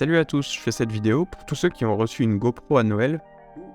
Salut à tous, je fais cette vidéo pour tous ceux qui ont reçu une GoPro à Noël.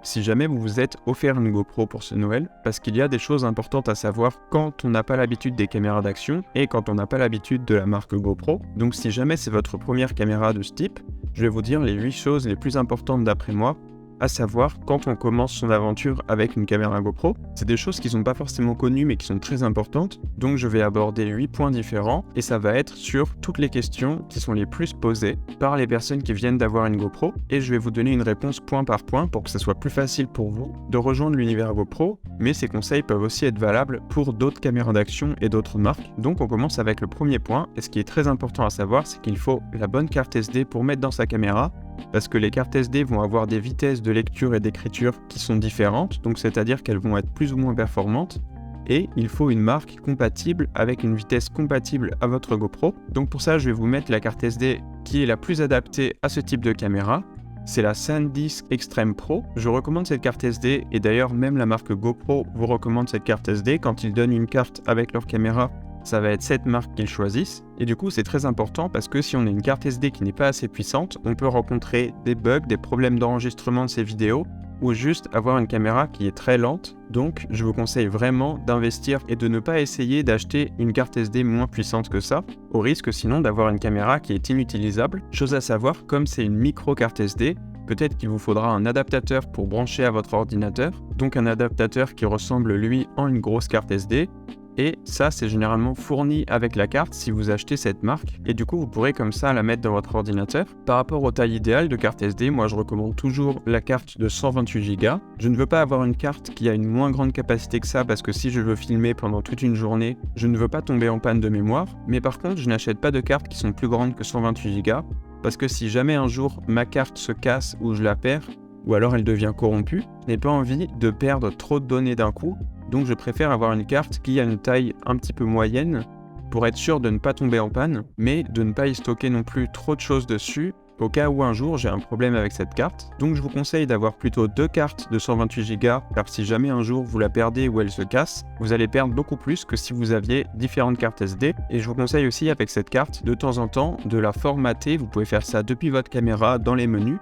Si jamais vous vous êtes offert une GoPro pour ce Noël, parce qu'il y a des choses importantes à savoir quand on n'a pas l'habitude des caméras d'action et quand on n'a pas l'habitude de la marque GoPro. Donc si jamais c'est votre première caméra de ce type, je vais vous dire les 8 choses les plus importantes d'après moi, à savoir quand on commence son aventure avec une caméra GoPro. C'est des choses qui sont pas forcément connues mais qui sont très importantes, donc je vais aborder 8 points différents et ça va être sur toutes les questions qui sont les plus posées par les personnes qui viennent d'avoir une GoPro et je vais vous donner une réponse point par point pour que ce soit plus facile pour vous de rejoindre l'univers GoPro, mais ces conseils peuvent aussi être valables pour d'autres caméras d'action et d'autres marques. Donc on commence avec le premier point et ce qui est très important à savoir, c'est qu'il faut la bonne carte SD pour mettre dans sa caméra, parce que les cartes SD vont avoir des vitesses de lecture et d'écriture qui sont différentes, donc c'est-à-dire qu'elles vont être plus ou moins performantes, et il faut une marque compatible avec une vitesse compatible à votre GoPro. Donc pour ça, je vais vous mettre la carte SD qui est la plus adaptée à ce type de caméra. C'est la SanDisk Extreme Pro. Je recommande cette carte SD, et d'ailleurs même la marque GoPro vous recommande cette carte SD. Quand ils donnent une carte avec leur caméra, ça va être cette marque qu'ils choisissent. Et du coup, c'est très important parce que si on a une carte SD qui n'est pas assez puissante, on peut rencontrer des bugs, des problèmes d'enregistrement de ces vidéos, ou juste avoir une caméra qui est très lente. Donc, je vous conseille vraiment d'investir et de ne pas essayer d'acheter une carte SD moins puissante que ça, au risque sinon d'avoir une caméra qui est inutilisable. Chose à savoir, comme c'est une micro carte SD, peut-être qu'il vous faudra un adaptateur pour brancher à votre ordinateur, donc un adaptateur qui ressemble lui en une grosse carte SD. Et ça, c'est généralement fourni avec la carte si vous achetez cette marque. Et du coup, vous pourrez comme ça la mettre dans votre ordinateur. Par rapport aux tailles idéales de carte SD, moi je recommande toujours la carte de 128 Go. Je ne veux pas avoir une carte qui a une moins grande capacité que ça parce que si je veux filmer pendant toute une journée, je ne veux pas tomber en panne de mémoire. Mais par contre, je n'achète pas de cartes qui sont plus grandes que 128 Go parce que si jamais un jour ma carte se casse ou je la perds, ou alors elle devient corrompue, je n'ai pas envie de perdre trop de données d'un coup. Donc je préfère avoir une carte qui a une taille un petit peu moyenne pour être sûr de ne pas tomber en panne, mais de ne pas y stocker non plus trop de choses dessus au cas où un jour j'ai un problème avec cette carte. Donc je vous conseille d'avoir plutôt 2 cartes de 128 Go, car si jamais un jour vous la perdez ou elle se casse, vous allez perdre beaucoup plus que si vous aviez différentes cartes SD. Et je vous conseille aussi avec cette carte de temps en temps de la formater. Vous pouvez faire ça depuis votre caméra dans les menus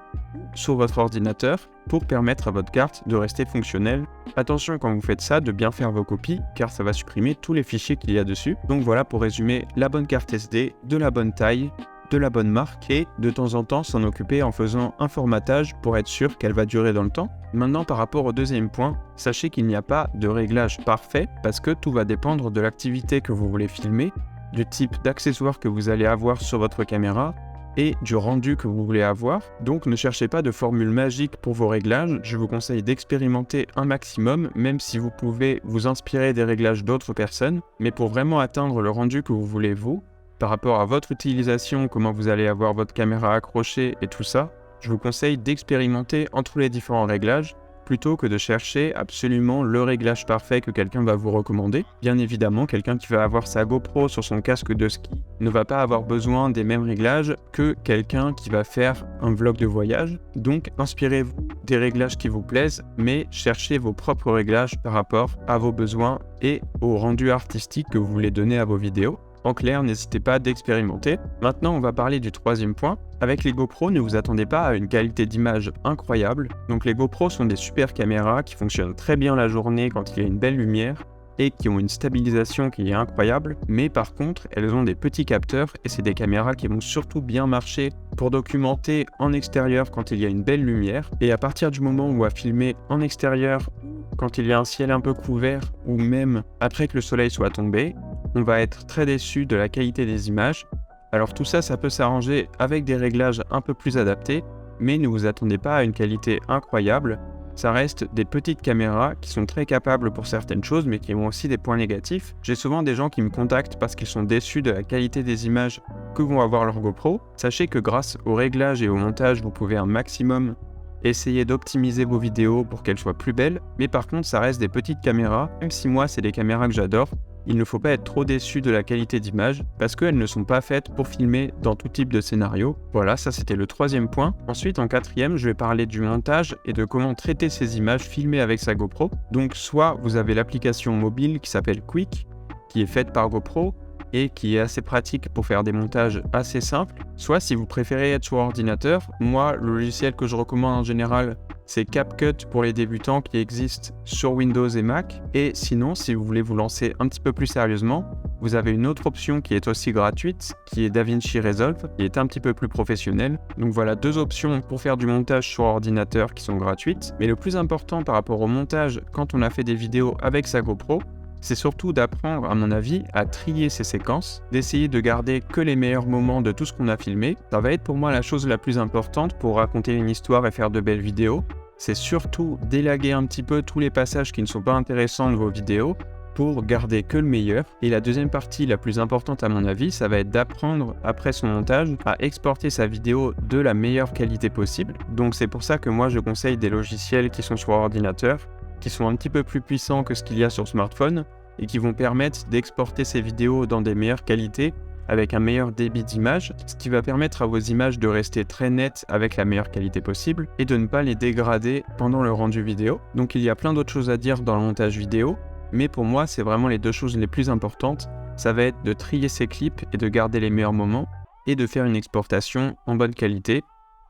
sur votre ordinateur pour permettre à votre carte de rester fonctionnelle. Attention quand vous faites ça de bien faire vos copies car ça va supprimer tous les fichiers qu'il y a dessus. Donc voilà pour résumer, la bonne carte SD, de la bonne taille, de la bonne marque et de temps en temps s'en occuper en faisant un formatage pour être sûr qu'elle va durer dans le temps. Maintenant par rapport au deuxième point, sachez qu'il n'y a pas de réglage parfait parce que tout va dépendre de l'activité que vous voulez filmer, du type d'accessoires que vous allez avoir sur votre caméra et du rendu que vous voulez avoir. Donc ne cherchez pas de formule magique pour vos réglages, je vous conseille d'expérimenter un maximum, même si vous pouvez vous inspirer des réglages d'autres personnes, mais pour vraiment atteindre le rendu que vous voulez vous, par rapport à votre utilisation, comment vous allez avoir votre caméra accrochée et tout ça, je vous conseille d'expérimenter entre les différents réglages, plutôt que de chercher absolument le réglage parfait que quelqu'un va vous recommander. Bien évidemment, quelqu'un qui va avoir sa GoPro sur son casque de ski ne va pas avoir besoin des mêmes réglages que quelqu'un qui va faire un vlog de voyage. Donc, inspirez-vous des réglages qui vous plaisent, mais cherchez vos propres réglages par rapport à vos besoins et au rendu artistique que vous voulez donner à vos vidéos. En clair, n'hésitez pas d'expérimenter. Maintenant, on va parler du troisième point. Avec les GoPro, ne vous attendez pas à une qualité d'image incroyable. Donc les GoPro sont des super caméras qui fonctionnent très bien la journée quand il y a une belle lumière et qui ont une stabilisation qui est incroyable. Mais par contre, elles ont des petits capteurs et c'est des caméras qui vont surtout bien marcher pour documenter en extérieur quand il y a une belle lumière. Et à partir du moment où on va filmer en extérieur, quand il y a un ciel un peu couvert ou même après que le soleil soit tombé, on va être très déçu de la qualité des images. Alors tout ça, ça peut s'arranger avec des réglages un peu plus adaptés, mais ne vous attendez pas à une qualité incroyable. Ça reste des petites caméras qui sont très capables pour certaines choses, mais qui ont aussi des points négatifs. J'ai souvent des gens qui me contactent parce qu'ils sont déçus de la qualité des images que vont avoir leurs GoPro. Sachez que grâce au réglage et au montage, vous pouvez un maximum essayer d'optimiser vos vidéos pour qu'elles soient plus belles, mais par contre, ça reste des petites caméras. Même si moi, c'est des caméras que j'adore, il ne faut pas être trop déçu de la qualité d'image parce qu'elles ne sont pas faites pour filmer dans tout type de scénario. Voilà, ça c'était le troisième point. Ensuite, en quatrième, je vais parler du montage et de comment traiter ces images filmées avec sa GoPro. Donc soit vous avez l'application mobile qui s'appelle Quik, qui est faite par GoPro, et qui est assez pratique pour faire des montages assez simples. Soit si vous préférez être sur ordinateur, moi le logiciel que je recommande en général c'est CapCut pour les débutants qui existe sur Windows et Mac. Et sinon, si vous voulez vous lancer un petit peu plus sérieusement, vous avez une autre option qui est aussi gratuite, qui est DaVinci Resolve, qui est un petit peu plus professionnelle. Donc voilà, 2 options pour faire du montage sur ordinateur qui sont gratuites. Mais le plus important par rapport au montage quand on a fait des vidéos avec sa GoPro, c'est surtout d'apprendre, à mon avis, à trier ses séquences, d'essayer de garder que les meilleurs moments de tout ce qu'on a filmé. Ça va être pour moi la chose la plus importante pour raconter une histoire et faire de belles vidéos. C'est surtout d'élaguer un petit peu tous les passages qui ne sont pas intéressants de vos vidéos pour garder que le meilleur. Et la deuxième partie la plus importante à mon avis, ça va être d'apprendre après son montage à exporter sa vidéo de la meilleure qualité possible. Donc c'est pour ça que moi je conseille des logiciels qui sont sur ordinateur, qui sont un petit peu plus puissants que ce qu'il y a sur smartphone et qui vont permettre d'exporter ces vidéos dans des meilleures qualités avec un meilleur débit d'image, ce qui va permettre à vos images de rester très nettes avec la meilleure qualité possible et de ne pas les dégrader pendant le rendu vidéo. Donc il y a plein d'autres choses à dire dans le montage vidéo, mais pour moi c'est vraiment les 2 choses les plus importantes. Ça va être de trier ses clips et de garder les meilleurs moments et de faire une exportation en bonne qualité.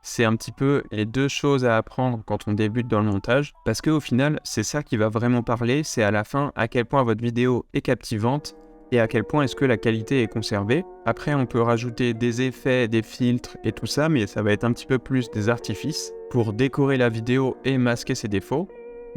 C'est un petit peu les 2 choses à apprendre quand on débute dans le montage, parce qu'au final, c'est ça qui va vraiment parler, c'est à la fin à quel point votre vidéo est captivante et à quel point est-ce que la qualité est conservée. Après, on peut rajouter des effets, des filtres et tout ça, mais ça va être un petit peu plus des artifices pour décorer la vidéo et masquer ses défauts.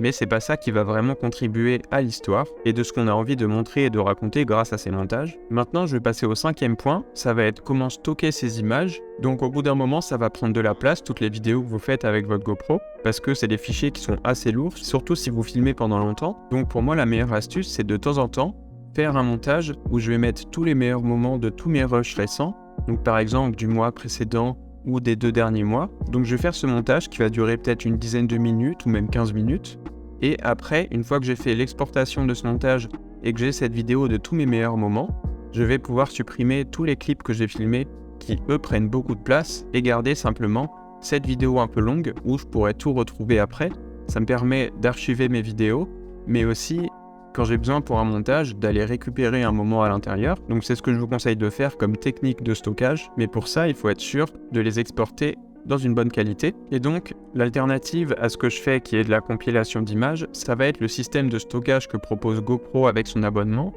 Mais c'est pas ça qui va vraiment contribuer à l'histoire et de ce qu'on a envie de montrer et de raconter grâce à ces montages. Maintenant, je vais passer au 5e point, ça va être comment stocker ces images. Donc au bout d'un moment, ça va prendre de la place, toutes les vidéos que vous faites avec votre GoPro, parce que c'est des fichiers qui sont assez lourds, surtout si vous filmez pendant longtemps. Donc pour moi, la meilleure astuce, c'est de temps en temps, faire un montage où je vais mettre tous les meilleurs moments de tous mes rushs récents, donc par exemple du mois précédent, ou des 2 derniers mois. Donc je vais faire ce montage qui va durer peut-être une dizaine de minutes ou même 15 minutes. Et après, une fois que j'ai fait l'exportation de ce montage et que j'ai cette vidéo de tous mes meilleurs moments, je vais pouvoir supprimer tous les clips que j'ai filmés qui eux prennent beaucoup de place et garder simplement cette vidéo un peu longue où je pourrais tout retrouver après. Ça me permet d'archiver mes vidéos, mais aussi quand j'ai besoin pour un montage, d'aller récupérer un moment à l'intérieur. Donc c'est ce que je vous conseille de faire comme technique de stockage, mais pour ça, il faut être sûr de les exporter dans une bonne qualité. Et donc, l'alternative à ce que je fais, qui est de la compilation d'images, ça va être le système de stockage que propose GoPro avec son abonnement.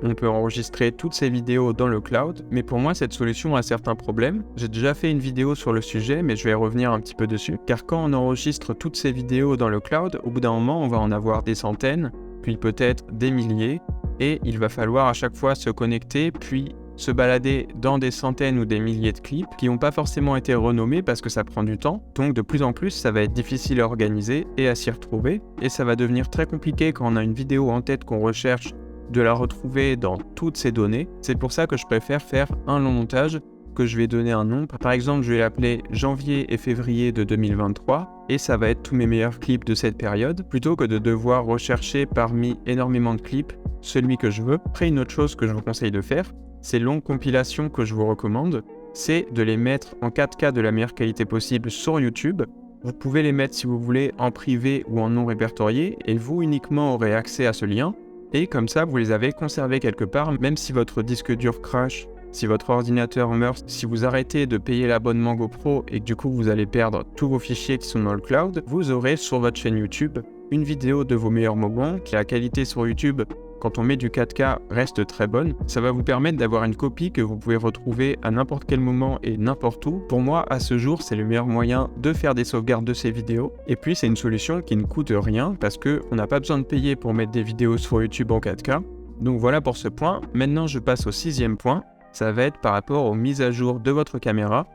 On peut enregistrer toutes ces vidéos dans le cloud, mais pour moi, cette solution a certains problèmes. J'ai déjà fait une vidéo sur le sujet, mais je vais revenir un petit peu dessus. Car quand on enregistre toutes ces vidéos dans le cloud, au bout d'un moment, on va en avoir des centaines, puis peut-être des milliers, et il va falloir à chaque fois se connecter, puis se balader dans des centaines ou des milliers de clips qui n'ont pas forcément été renommés parce que ça prend du temps. Donc de plus en plus, ça va être difficile à organiser et à s'y retrouver, et ça va devenir très compliqué quand on a une vidéo en tête qu'on recherche de la retrouver dans toutes ces données. C'est pour ça que je préfère faire un long montage que je vais donner un nom. Par exemple, je vais l'appeler janvier et février de 2023 et ça va être tous mes meilleurs clips de cette période plutôt que de devoir rechercher parmi énormément de clips celui que je veux. Après, une autre chose que je vous conseille de faire, ces longues compilations que je vous recommande, c'est de les mettre en 4K de la meilleure qualité possible sur YouTube. Vous pouvez les mettre si vous voulez en privé ou en non répertorié et vous uniquement aurez accès à ce lien. Et comme ça, vous les avez conservés quelque part, même si votre disque dur crash, si votre ordinateur meurt, si vous arrêtez de payer l'abonnement GoPro et que du coup vous allez perdre tous vos fichiers qui sont dans le cloud, vous aurez sur votre chaîne YouTube une vidéo de vos meilleurs moments, qui la qualité sur YouTube, quand on met du 4K, reste très bonne. Ça va vous permettre d'avoir une copie que vous pouvez retrouver à n'importe quel moment et n'importe où. Pour moi, à ce jour, c'est le meilleur moyen de faire des sauvegardes de ces vidéos. Et puis, c'est une solution qui ne coûte rien parce qu'on n'a pas besoin de payer pour mettre des vidéos sur YouTube en 4K. Donc voilà pour ce point. Maintenant, je passe au 6e point. Ça va être par rapport aux mises à jour de votre caméra.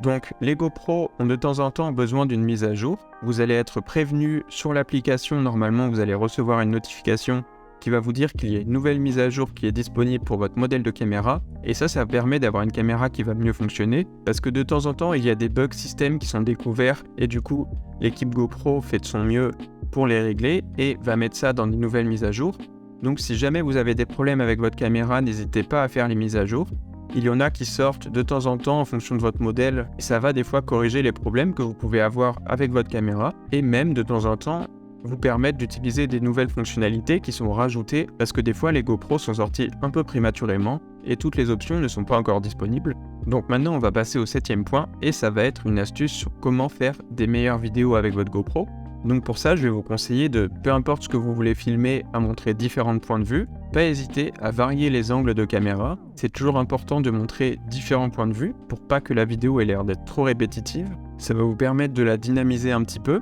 Donc, les GoPro ont de temps en temps besoin d'une mise à jour. Vous allez être prévenu sur l'application. Normalement, vous allez recevoir une notification qui va vous dire qu'il y a une nouvelle mise à jour qui est disponible pour votre modèle de caméra. Et ça permet d'avoir une caméra qui va mieux fonctionner parce que de temps en temps, il y a des bugs système qui sont découverts et du coup, l'équipe GoPro fait de son mieux pour les régler et va mettre ça dans de nouvelles mises à jour. Donc, si jamais vous avez des problèmes avec votre caméra, n'hésitez pas à faire les mises à jour. Il y en a qui sortent de temps en temps en fonction de votre modèle et ça va des fois corriger les problèmes que vous pouvez avoir avec votre caméra et même de temps en temps vous permettre d'utiliser des nouvelles fonctionnalités qui sont rajoutées parce que des fois les GoPro sont sortis un peu prématurément et toutes les options ne sont pas encore disponibles. Donc maintenant on va passer au 7e point et ça va être une astuce sur comment faire des meilleures vidéos avec votre GoPro. Donc pour ça, je vais vous conseiller de, peu importe ce que vous voulez filmer, à montrer différents points de vue. Pas hésiter à varier les angles de caméra. C'est toujours important de montrer différents points de vue pour pas que la vidéo ait l'air d'être trop répétitive. Ça va vous permettre de la dynamiser un petit peu.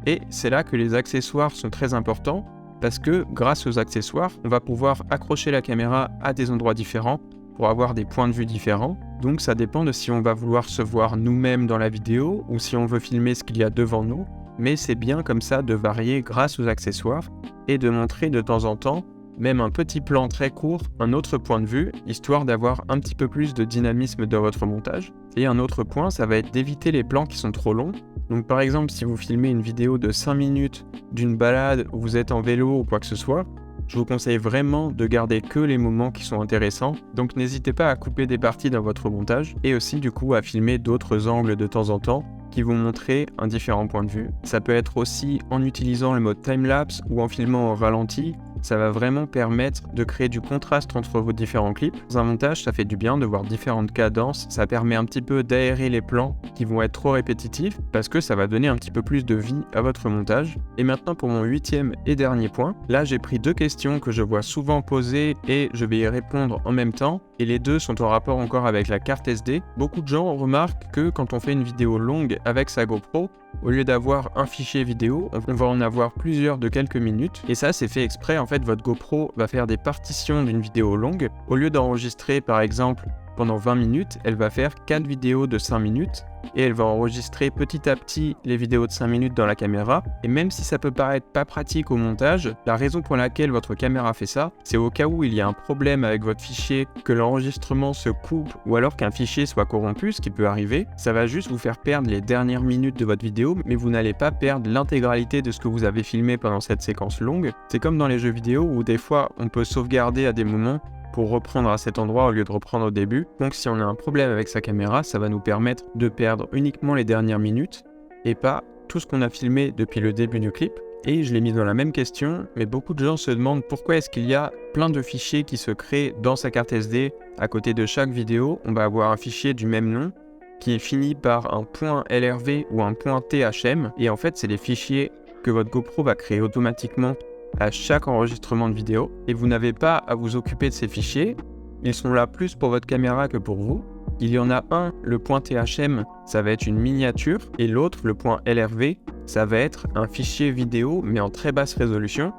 Et c'est là que les accessoires sont très importants parce que grâce aux accessoires, on va pouvoir accrocher la caméra à des endroits différents pour avoir des points de vue différents. Donc ça dépend de si on va vouloir se voir nous-mêmes dans la vidéo ou si on veut filmer ce qu'il y a devant nous. Mais c'est bien comme ça de varier grâce aux accessoires et de montrer de temps en temps, même un petit plan très court, un autre point de vue, histoire d'avoir un petit peu plus de dynamisme dans votre montage. Et un autre point, ça va être d'éviter les plans qui sont trop longs. Donc par exemple, si vous filmez une vidéo de 5 minutes d'une balade où vous êtes en vélo ou quoi que ce soit, je vous conseille vraiment de garder que les moments qui sont intéressants. Donc n'hésitez pas à couper des parties dans votre montage et aussi du coup à filmer d'autres angles de temps en temps qui vont montrer un différent point de vue. Ça peut être aussi en utilisant le mode timelapse ou en filmant au ralenti. Ça va vraiment permettre de créer du contraste entre vos différents clips. Dans un montage, ça fait du bien de voir différentes cadences. Ça permet un petit peu d'aérer les plans qui vont être trop répétitifs parce que ça va donner un petit peu plus de vie à votre montage. Et maintenant pour mon 8e et dernier point. Là, j'ai pris 2 questions que je vois souvent posées et je vais y répondre en même temps. Et les 2 sont en rapport encore avec la carte SD. Beaucoup de gens remarquent que quand on fait une vidéo longue avec sa GoPro, au lieu d'avoir un fichier vidéo, on va en avoir plusieurs de quelques minutes. Et ça, c'est fait exprès. En fait, votre GoPro va faire des partitions d'une vidéo longue. Au lieu d'enregistrer, par exemple, pendant 20 minutes, elle va faire 4 vidéos de 5 minutes. Et elle va enregistrer petit à petit les vidéos de 5 minutes dans la caméra. Et même si ça peut paraître pas pratique au montage, la raison pour laquelle votre caméra fait ça, c'est au cas où il y a un problème avec votre fichier, que l'enregistrement se coupe ou alors qu'un fichier soit corrompu, ce qui peut arriver. Ça va juste vous faire perdre les dernières minutes de votre vidéo, mais vous n'allez pas perdre l'intégralité de ce que vous avez filmé pendant cette séquence longue. C'est comme dans les jeux vidéo où des fois on peut sauvegarder à des moments pour reprendre à cet endroit au lieu de reprendre au début. Donc si on a un problème avec sa caméra, ça va nous permettre de perdre uniquement les dernières minutes et pas tout ce qu'on a filmé depuis le début du clip. Et je l'ai mis dans la même question, mais beaucoup de gens se demandent pourquoi est-ce qu'il y a plein de fichiers qui se créent dans sa carte SD. À côté de chaque vidéo, on va avoir un fichier du même nom qui est fini par un .lrv ou un .thm. Et en fait, c'est les fichiers que votre GoPro va créer automatiquement à chaque enregistrement de vidéo et vous n'avez pas à vous occuper de ces fichiers, ils sont là plus pour votre caméra que pour vous. Il y en a un, le .thm, ça va être une miniature et l'autre, le .lrv, ça va être un fichier vidéo mais en très basse résolution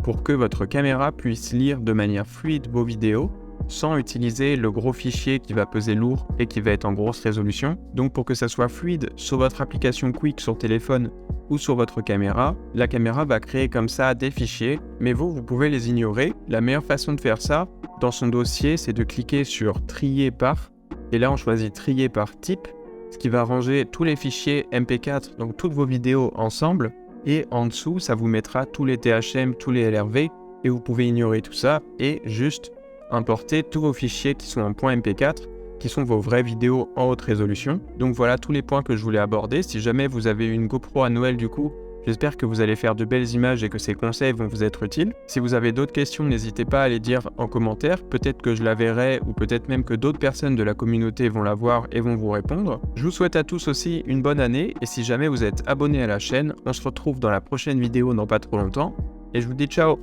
pour que votre caméra puisse lire de manière fluide vos vidéos sans utiliser le gros fichier qui va peser lourd et qui va être en grosse résolution. Donc pour que ça soit fluide sur votre application Quik sur téléphone ou sur votre caméra, la caméra va créer comme ça des fichiers, mais vous pouvez les ignorer. La meilleure façon de faire ça, dans son dossier, c'est de cliquer sur trier par, et là on choisit trier par type, ce qui va ranger tous les fichiers MP4, donc toutes vos vidéos ensemble, et en dessous, ça vous mettra tous les THM, tous les LRV, et vous pouvez ignorer tout ça, et juste importer tous vos fichiers qui sont en .mp4, qui sont vos vraies vidéos en haute résolution. Donc voilà tous les points que je voulais aborder. Si jamais vous avez une GoPro à Noël du coup, j'espère que vous allez faire de belles images et que ces conseils vont vous être utiles. Si vous avez d'autres questions, n'hésitez pas à les dire en commentaire. Peut-être que je la verrai ou peut-être même que d'autres personnes de la communauté vont la voir et vont vous répondre. Je vous souhaite à tous aussi une bonne année et si jamais vous êtes abonné à la chaîne, on se retrouve dans la prochaine vidéo dans pas trop longtemps et je vous dis ciao!